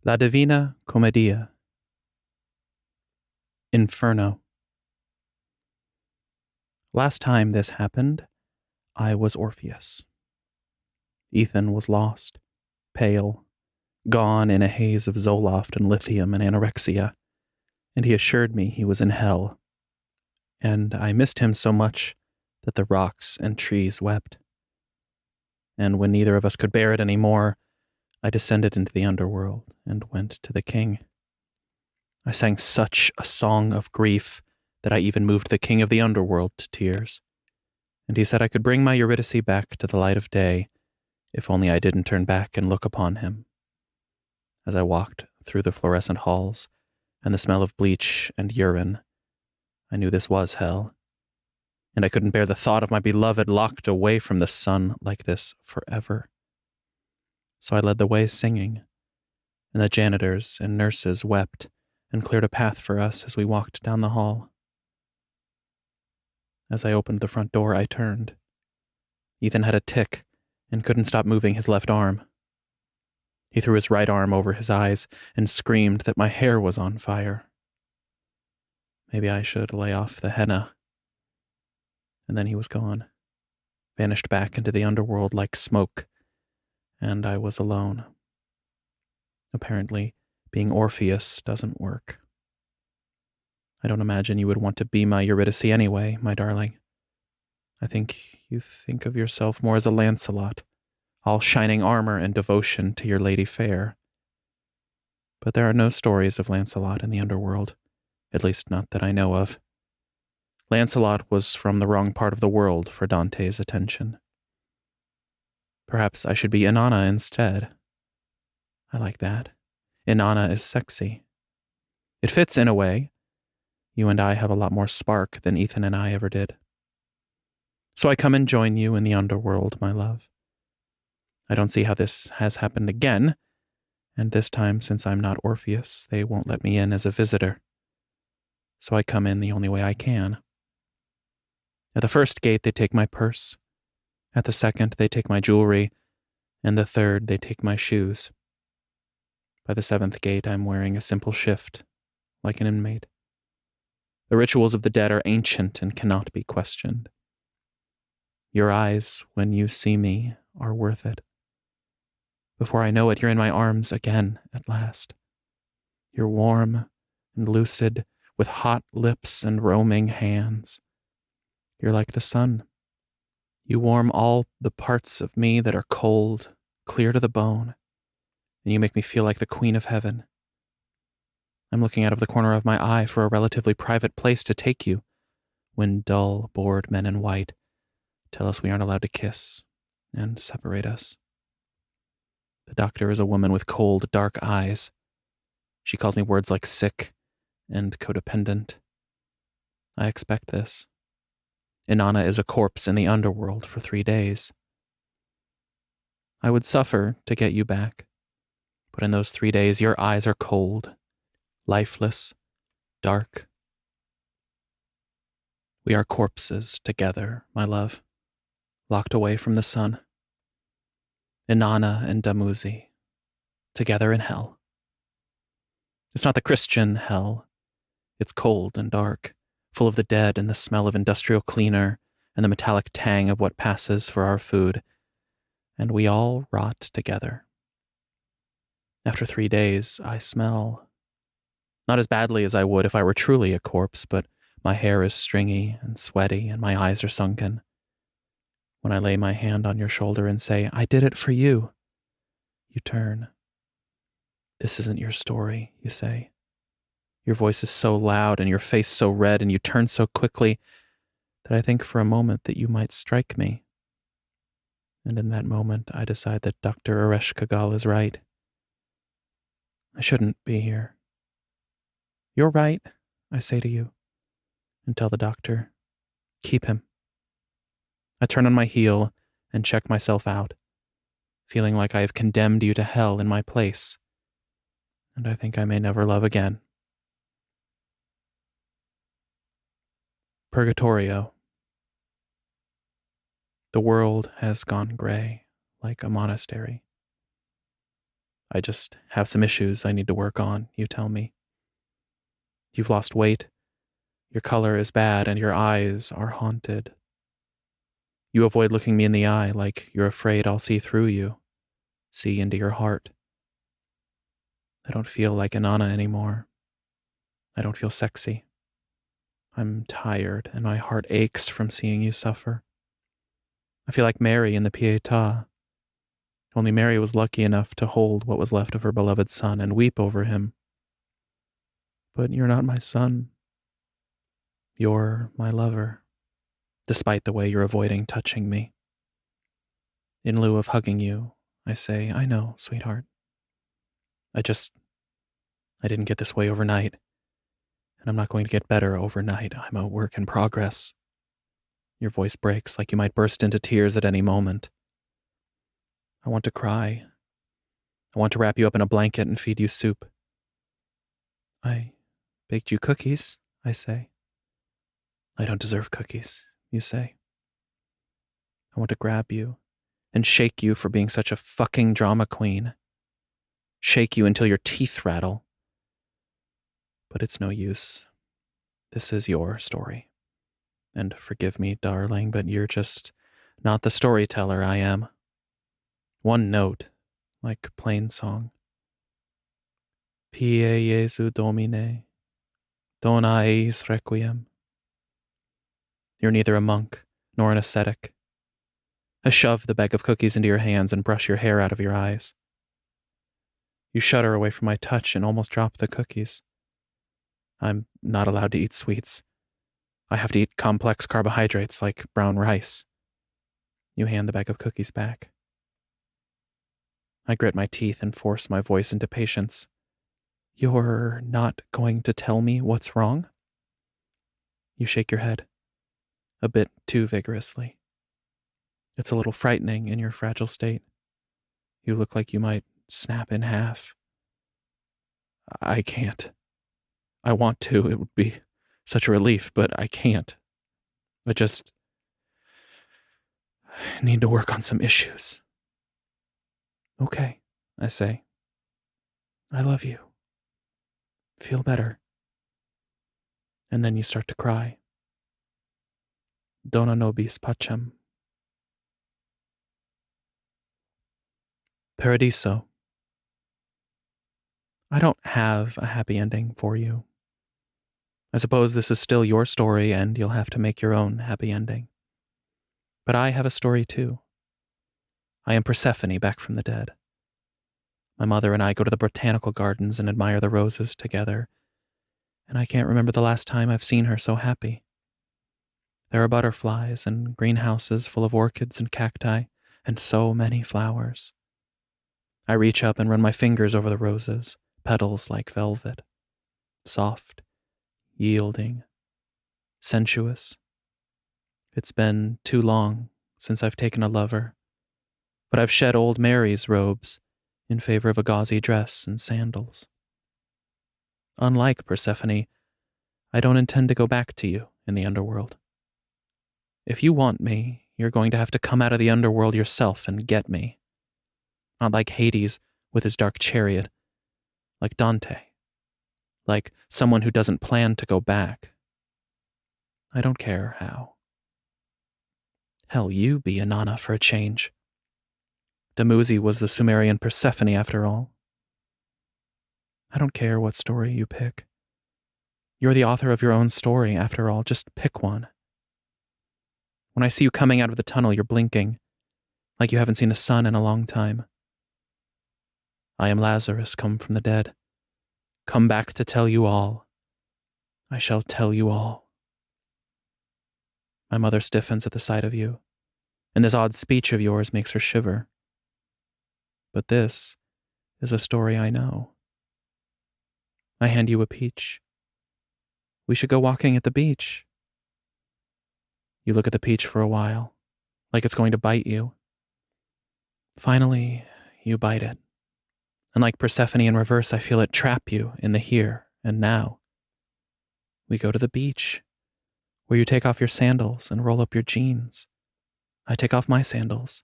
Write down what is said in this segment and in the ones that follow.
La Divina Commedia. Inferno. Last time this happened, I was Orpheus. Ethan was lost, pale, gone in a haze of Zoloft and lithium and anorexia, and he assured me he was in hell. And I missed him so much that the rocks and trees wept. And when neither of us could bear it any more, I descended into the underworld and went to the king. I sang such a song of grief that I even moved the king of the underworld to tears. And he said I could bring my Eurydice back to the light of day if only I didn't turn back and look upon him. As I walked through the fluorescent halls and the smell of bleach and urine, I knew this was hell. And I couldn't bear the thought of my beloved locked away from the sun like this forever. So I led the way singing, and the janitors and nurses wept and cleared a path for us as we walked down the hall. As I opened the front door, I turned. Ethan had a tic and couldn't stop moving his left arm. He threw his right arm over his eyes and screamed that my hair was on fire. Maybe I should lay off the henna. And then he was gone, vanished back into the underworld like smoke, and I was alone. Apparently, being Orpheus doesn't work. I don't imagine you would want to be my Eurydice anyway, my darling. I think you think of yourself more as a Lancelot, all shining armor and devotion to your lady fair. But there are no stories of Lancelot in the underworld, at least not that I know of. Lancelot was from the wrong part of the world for Dante's attention. Perhaps I should be Inanna instead. I like that. Inanna is sexy. It fits in a way. You and I have a lot more spark than Ethan and I ever did. So I come and join you in the underworld, my love. I don't see how this has happened again, and this time, since I'm not Orpheus, they won't let me in as a visitor. So I come in the only way I can. At the first gate, they take my purse. At the second, they take my jewelry. And the third, they take my shoes. By the seventh gate, I'm wearing a simple shift, like an inmate. The rituals of the dead are ancient and cannot be questioned. Your eyes, when you see me, are worth it. Before I know it, you're in my arms again at last. You're warm and lucid, with hot lips and roaming hands. You're like the sun. You warm all the parts of me that are cold, clear to the bone, and you make me feel like the queen of heaven. I'm looking out of the corner of my eye for a relatively private place to take you, when dull, bored men in white tell us we aren't allowed to kiss and separate us. The doctor is a woman with cold, dark eyes. She calls me words like sick and codependent. I expect this. Inanna is a corpse in the underworld for 3 days. I would suffer to get you back, but in those 3 days your eyes are cold, lifeless, dark. We are corpses together, my love, locked away from the sun. Inanna and Damuzi, together in hell. It's not the Christian hell. It's cold and dark, full of the dead and the smell of industrial cleaner and the metallic tang of what passes for our food, and we all rot together. After 3 days, I smell. Not as badly as I would if I were truly a corpse, but my hair is stringy and sweaty and my eyes are sunken. When I lay my hand on your shoulder and say, I did it for you, you turn. This isn't your story, you say. Your voice is so loud and your face so red and you turn so quickly that I think for a moment that you might strike me. And in that moment, I decide that Dr. Aresh Kagal is right. I shouldn't be here. You're right, I say to you, and tell the doctor, keep him. I turn on my heel and check myself out, feeling like I have condemned you to hell in my place, and I think I may never love again. Purgatorio. The world has gone gray, like a monastery. I just have some issues I need to work on, you tell me. You've lost weight, your color is bad, and your eyes are haunted. You avoid looking me in the eye like you're afraid I'll see through you, see into your heart. I don't feel like Inanna anymore. I don't feel sexy. I'm tired, and my heart aches from seeing you suffer. I feel like Mary in the Pietà. Only Mary was lucky enough to hold what was left of her beloved son and weep over him. But you're not my son. You're my lover, despite the way you're avoiding touching me. In lieu of hugging you, I say, I know, sweetheart. I didn't get this way overnight, and I'm not going to get better overnight. I'm a work in progress. Your voice breaks like you might burst into tears at any moment. I want to cry. I want to wrap you up in a blanket and feed you soup. I baked you cookies, I say. I don't deserve cookies, you say. I want to grab you and shake you for being such a fucking drama queen. Shake you until your teeth rattle. But it's no use. This is your story. And forgive me, darling, but you're just not the storyteller I am. One note, like plain song. Pie Jesu Domine, dona eis requiem. You're neither a monk nor an ascetic. I shove the bag of cookies into your hands and brush your hair out of your eyes. You shudder away from my touch and almost drop the cookies. I'm not allowed to eat sweets. I have to eat complex carbohydrates like brown rice. You hand the bag of cookies back. I grit my teeth and force my voice into patience. You're not going to tell me what's wrong? You shake your head, a bit too vigorously. It's a little frightening in your fragile state. You look like you might snap in half. I can't. I want to. It would be such a relief, but I can't. I just need to work on some issues. Okay, I say. I love you. Feel better. And then you start to cry. Dona nobis pacem. Paradiso. I don't have a happy ending for you. I suppose this is still your story and you'll have to make your own happy ending. But I have a story too. I am Persephone back from the dead. My mother and I go to the botanical gardens and admire the roses together, and I can't remember the last time I've seen her so happy. There are butterflies and greenhouses full of orchids and cacti, and so many flowers. I reach up and run my fingers over the roses, petals like velvet, soft, yielding, sensuous. It's been too long since I've taken a lover, but I've shed old Mary's robes in favor of a gauzy dress and sandals. Unlike Persephone, I don't intend to go back to you in the underworld. If you want me, you're going to have to come out of the underworld yourself and get me. Not like Hades with his dark chariot, like Dante, like someone who doesn't plan to go back. I don't care how. Hell, you be Inanna for a change. Dumuzi was the Sumerian Persephone after all. I don't care what story you pick. You're the author of your own story after all, just pick one. When I see you coming out of the tunnel, you're blinking, like you haven't seen the sun in a long time. I am Lazarus, come from the dead. Come back to tell you all. I shall tell you all. My mother stiffens at the sight of you, and this odd speech of yours makes her shiver. But this is a story I know. I hand you a peach. We should go walking at the beach. You look at the peach for a while, like it's going to bite you. Finally, you bite it. And like Persephone in reverse, I feel it trap you in the here and now. We go to the beach, where you take off your sandals and roll up your jeans. I take off my sandals.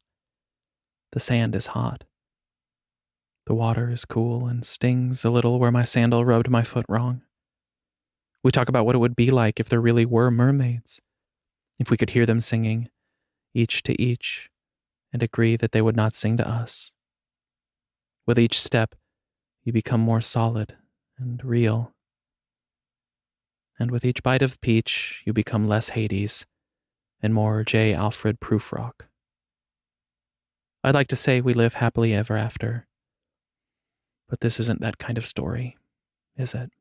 The sand is hot. The water is cool and stings a little where my sandal rubbed my foot wrong. We talk about what it would be like if there really were mermaids, if we could hear them singing, each to each, and agree that they would not sing to us. With each step, you become more solid and real. And with each bite of peach, you become less Hades and more J. Alfred Prufrock. I'd like to say we live happily ever after, but this isn't that kind of story, is it?